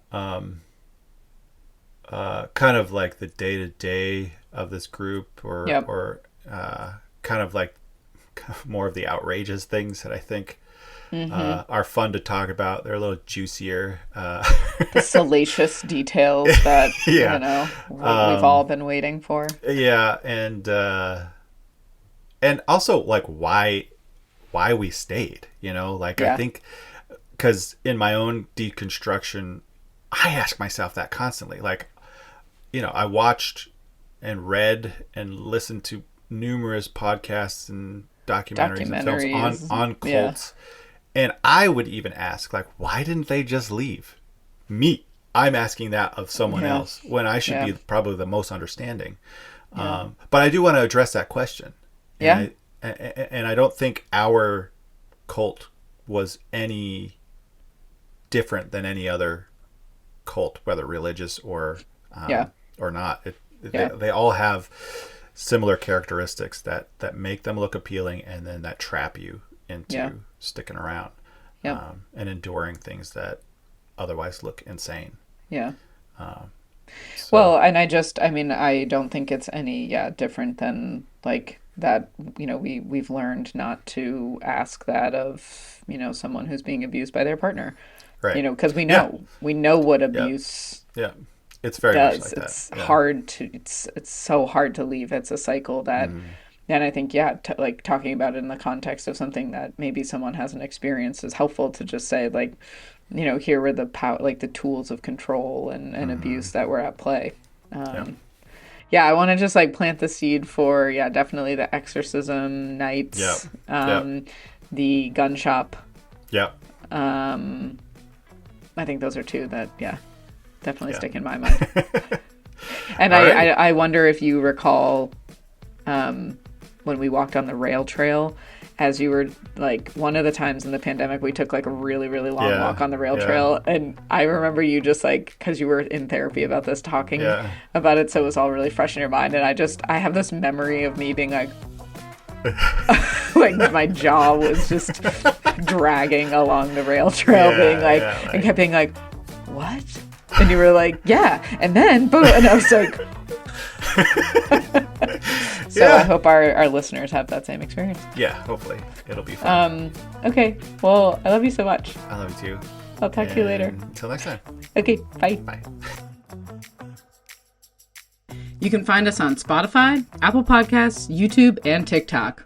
kind of like the day to day of this group, Yep. or kind of like more of the outrageous things that I think are fun to talk about. They're a little juicier. The salacious details that you Yeah, know we've all been waiting for. yeah, and also like why we stayed. You know, like I Yeah. think because in my own deconstruction, I ask myself that constantly. Like, you know, I watched and read and listened to numerous podcasts and documentaries and films Documentaries. on Yeah. cults, and I would even ask, like, why didn't they just leave? Me, I'm asking that of someone Yeah. else when I should Yeah. be probably the most understanding. Yeah. But I do want to address that question, Yeah. and I don't think our cult was any different than any other cult, whether religious Yeah. or not. Yeah. They all have similar characteristics that make them look appealing, and then that trap you into Yeah. sticking around, Yep. and enduring things that otherwise look insane. Yeah. So, Well, and I mean, I don't think it's any, yeah, different than like that, you know, we've learned not to ask that of, you know, someone who's being abused by their partner, you right, know, because yeah, we know what yeah, abuse yeah. It's very much does. like that. It's Yeah. hard to, it's so hard to leave. It's a cycle that, and I think, yeah, like talking about it in the context of something that maybe someone hasn't experienced is helpful to just say, like, you know, here were the power, like the tools of control and abuse that were at play. Yeah. Yeah, I want to just like plant the seed for, yeah, definitely the exorcism Yeah. nights, Yeah. the gun shop. Yeah. I think those are two that, yeah, definitely Yeah. stick in my mind. And All right. I wonder if you recall when we walked on the rail trail, as you were like one of the times in the pandemic, we took like a really, really long Yeah. walk on the rail Yeah. trail. And I remember you just like, because you were in therapy about this, talking Yeah. about it. So it was all really fresh in your mind. And I have this memory of me being like, like my jaw was just dragging along the rail trail, Yeah, being like, yeah, and kept being like, what? And you were like, yeah. And then, boom. And I was like, So I hope our listeners have that same experience. Yeah, hopefully. It'll be fun. Okay. Well, I love you so much. I love you too. I'll talk to you later. Until next time. Okay, bye. Bye. You can find us on Spotify, Apple Podcasts, YouTube, and TikTok.